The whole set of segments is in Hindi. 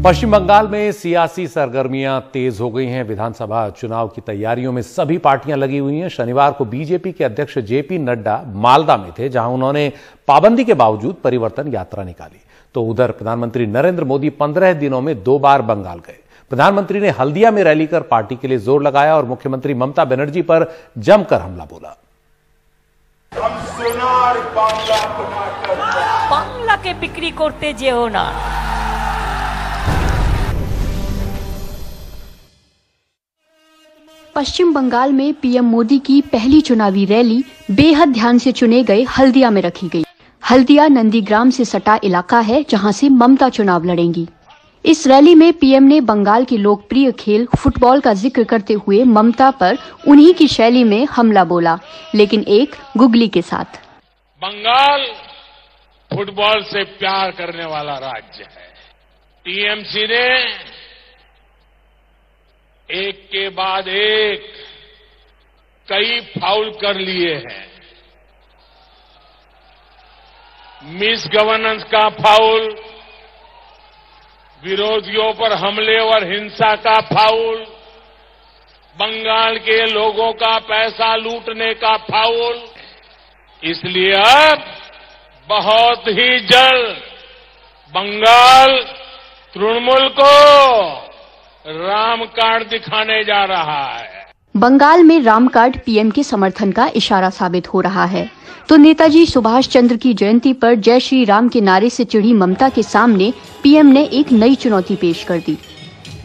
पश्चिम बंगाल में सियासी सरगर्मियां तेज हो गई हैं। विधानसभा चुनाव की तैयारियों में सभी पार्टियां लगी हुई हैं। शनिवार को बीजेपी के अध्यक्ष जेपी नड्डा मालदा में थे, जहां उन्होंने पाबंदी के बावजूद परिवर्तन यात्रा निकाली। तो उधर प्रधानमंत्री नरेंद्र मोदी 15 दिनों में 2 बार बंगाल गए। प्रधानमंत्री ने हल्दिया में रैली कर पार्टी के लिए जोर लगाया और मुख्यमंत्री ममता बनर्जी पर जमकर हमला बोला। हम सोनार बांग्ला के बिक्री करते जेओ ना। पश्चिम बंगाल में पीएम मोदी की पहली चुनावी रैली बेहद ध्यान से चुने गए हल्दिया में रखी गई। हल्दिया नंदीग्राम से सटा इलाका है, जहां से ममता चुनाव लड़ेंगी। इस रैली में पीएम ने बंगाल के लोकप्रिय खेल फुटबॉल का जिक्र करते हुए ममता पर उन्हीं की शैली में हमला बोला, लेकिन एक गुगली के साथ। बंगाल फुटबॉल से प्यार करने वाला राज्य है। टीएमसी ने एक के बाद एक कई फाउल कर लिए हैं। मिस गवर्नेंस का फाउल, विरोधियों पर हमले और हिंसा का फाउल, बंगाल के लोगों का पैसा लूटने का फाउल। इसलिए अब बहुत ही जल्द बंगाल तृणमूल को राम कार्ड दिखाने जा रहा है। बंगाल में राम कार्ड पीएम के समर्थन का इशारा साबित हो रहा है। तो नेताजी सुभाष चंद्र की जयंती पर जय श्री राम के नारे से चिढ़ी ममता के सामने पीएम ने एक नई चुनौती पेश कर दी।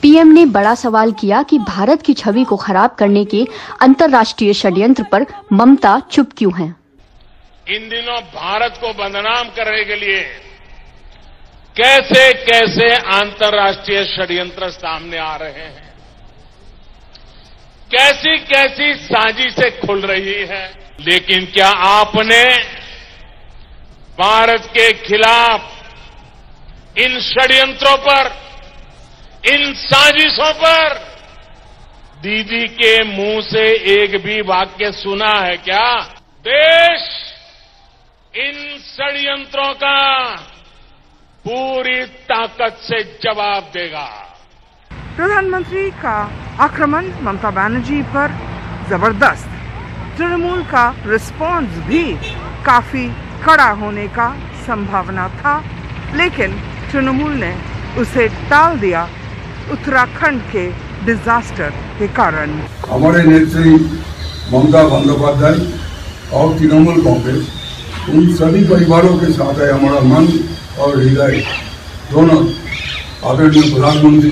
पीएम ने बड़ा सवाल किया कि भारत की छवि को खराब करने के अंतर्राष्ट्रीय षड्यंत्र पर ममता चुप क्यों हैं? इन दिनों भारत को बदनाम करने के लिए कैसे कैसे अंतर्राष्ट्रीय षड्यंत्र सामने आ रहे हैं, कैसी कैसी साजिशें खुल रही है। लेकिन क्या आपने भारत के खिलाफ इन षड्यंत्रों पर, इन साजिशों पर दीदी के मुंह से एक भी वाक्य सुना है क्या? देश इन षड्यंत्रों का पूरी ताकत से जवाब देगा। प्रधानमंत्री का आक्रमण ममता बनर्जी पर जबरदस्त। तृणमूल का रिस्पॉन्स भी काफी कड़ा होने का संभावना था, लेकिन तृणमूल ने उसे टाल दिया उत्तराखंड के डिजास्टर के कारण। हमारे नेत्री ममता बंदोपाध्याय और तृणमूल कांग्रेस उन सभी परिवारों के साथ है। हमारा मन और हृदय दोनों आदरणीय प्रधानमंत्री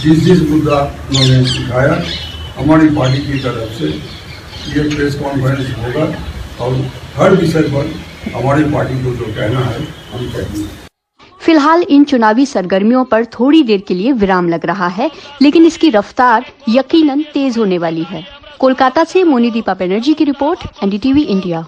जी जिस मुद्दा उन्होंने सिखाया, हमारी पार्टी की तरफ से ये प्रेस कॉन्फ्रेंस होगा और हर विषय पर हमारी पार्टी को जो कहना है हम कहेंगे। फिलहाल इन चुनावी सरगर्मियों पर थोड़ी देर के लिए विराम लग रहा है, लेकिन इसकी रफ्तार यकीनन तेज होने वाली है। कोलकाता से मोनीदीपा बनर्जी की रिपोर्ट, एनडीटीवी इंडिया।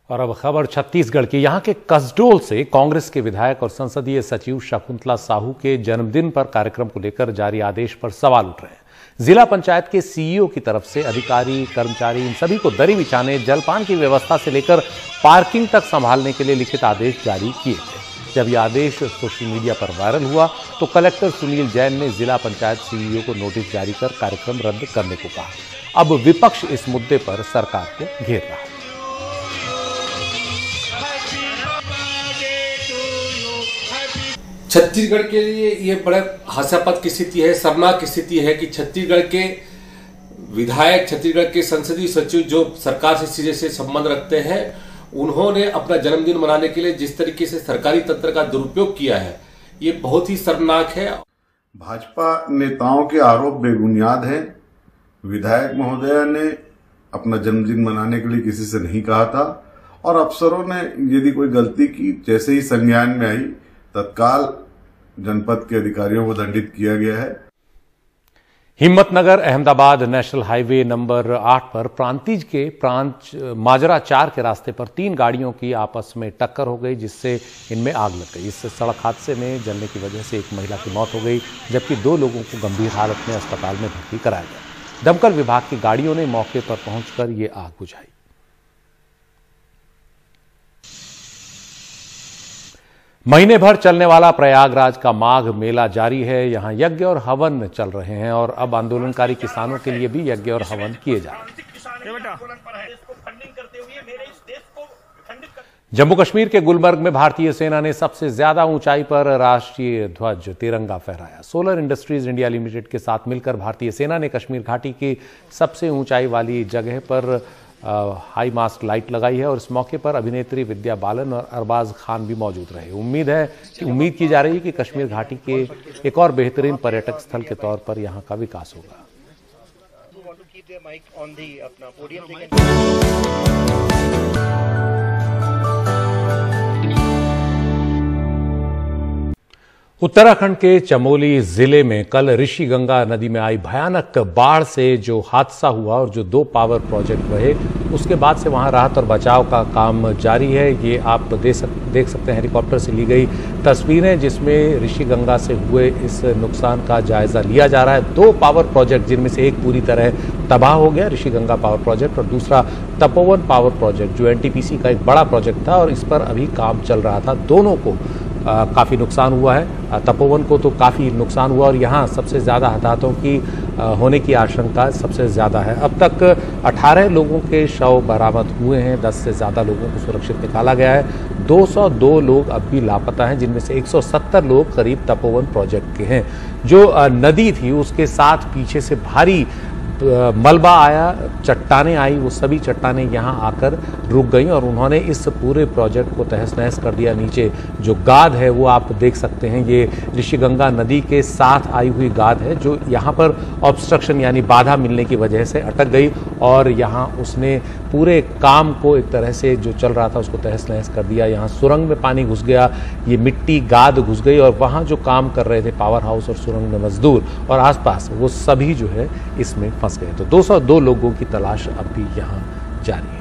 और अब खबर छत्तीसगढ़ की। यहां के कसडोल से कांग्रेस के विधायक और संसदीय सचिव शकुंतला साहू के जन्मदिन पर कार्यक्रम को लेकर जारी आदेश पर सवाल उठ रहे हैं। जिला पंचायत के सीईओ की तरफ से अधिकारी, कर्मचारी इन सभी को दरी बिछाने, जलपान की व्यवस्था से लेकर पार्किंग तक संभालने के लिए लिखित आदेश जारी किए थे। जब यह आदेश सोशल मीडिया पर वायरल हुआ तो कलेक्टर सुनील जैन ने जिला पंचायत सीईओ को नोटिस जारी कर कार्यक्रम रद्द करने को कहा। अब विपक्ष इस मुद्दे पर सरकार को घेर रहा है। छत्तीसगढ़ के लिए ये बड़ा हास्यास्पद की स्थिति है, शर्मनाक की स्थिति है कि छत्तीसगढ़ के विधायक, छत्तीसगढ़ के संसदीय सचिव जो सरकार से सीधे से संबंध रखते हैं, उन्होंने अपना जन्मदिन मनाने के लिए जिस तरीके से सरकारी तंत्र का दुरुपयोग किया है, ये बहुत ही शर्मनाक है। भाजपा नेताओं के आरोप बेबुनियाद हैं। विधायक महोदय ने अपना जन्मदिन मनाने के लिए किसी से नहीं कहा था और अफसरों ने यदि कोई गलती की, जैसे ही संज्ञान में आई, तत्काल जनपद के अधिकारियों को दंडित किया गया है। Himmatnagar Ahmedabad national highway number 8 पर प्रांतिज के माजरा 4 के रास्ते पर 3 गाड़ियों की आपस में टक्कर हो गई, जिससे इनमें आग लग गई। इस सड़क हादसे में जलने की वजह से एक महिला की मौत हो गई, जबकि 2 लोगों को गंभीर हालत में अस्पताल में भर्ती कराया गया। दमकल विभाग की गाड़ियों ने मौके पर पहुंचकर ये आग बुझाई। महीने भर चलने वाला प्रयागराज का माघ मेला जारी है। यहां यज्ञ और हवन चल रहे हैं और अब आंदोलनकारी किसानों के लिए भी यज्ञ और हवन किए जा रहे हैं। जम्मू कश्मीर के गुलमर्ग में भारतीय सेना ने सबसे ज्यादा ऊंचाई पर राष्ट्रीय ध्वज तिरंगा फहराया। सोलर इंडस्ट्रीज इंडिया लिमिटेड के साथ मिलकर भारतीय सेना ने कश्मीर घाटी की सबसे ऊंचाई वाली जगह पर हाई मास्ट लाइट लगाई है और इस मौके पर अभिनेत्री विद्या बालन और अरबाज खान भी मौजूद रहे। उम्मीद की जा रही है कि कश्मीर घाटी के एक और बेहतरीन पर्यटक स्थल के तौर पर यहां का विकास होगा। उत्तराखंड के चमोली जिले में कल ऋषिगंगा नदी में आई भयानक बाढ़ से जो हादसा हुआ और जो 2 पावर प्रोजेक्ट रहे, उसके बाद से वहां राहत और बचाव का काम जारी है। ये आप देख सकते हैं हेलीकॉप्टर से ली गई तस्वीरें, जिसमें ऋषिगंगा से हुए इस नुकसान का जायजा लिया जा रहा है। 2 पावर प्रोजेक्ट, जिनमें से एक पूरी तरह तबाह हो गया, ऋषिगंगा पावर प्रोजेक्ट, और दूसरा तपोवन पावर प्रोजेक्ट जो एनटीपीसी का एक बड़ा प्रोजेक्ट था और इस पर अभी काम चल रहा था। दोनों को काफ़ी नुकसान हुआ है। तपोवन को तो काफ़ी नुकसान हुआ और यहाँ सबसे ज़्यादा हताहतों की होने की आशंका सबसे ज़्यादा है। अब तक 18 लोगों के शव बरामद हुए हैं, 10 से ज़्यादा लोगों को सुरक्षित निकाला गया है। 202 लोग अब भी लापता हैं, जिनमें से 170 लोग करीब तपोवन प्रोजेक्ट के हैं। जो नदी थी उसके साथ पीछे से भारी मलबा आया, चट्टानें आई, वो सभी चट्टानें यहाँ आकर रुक गई और उन्होंने इस पूरे प्रोजेक्ट को तहस नहस कर दिया। नीचे जो गाद है वो आप देख सकते हैं, ये ऋषिगंगा नदी के साथ आई हुई गाद है जो यहाँ पर ऑब्स्ट्रक्शन यानी बाधा मिलने की वजह से अटक गई और यहाँ उसने पूरे काम को एक तरह से जो चल रहा था उसको तहस नहस कर दिया। यहाँ सुरंग में पानी घुस गया, ये मिट्टी गाद घुस गई और वहाँ जो काम कर रहे थे पावर हाउस और सुरंग में मजदूर और आसपास, वो सभी जो है इसमें फंस गए। तो 202 लोगों की तलाश अब भी यहाँ जारी है।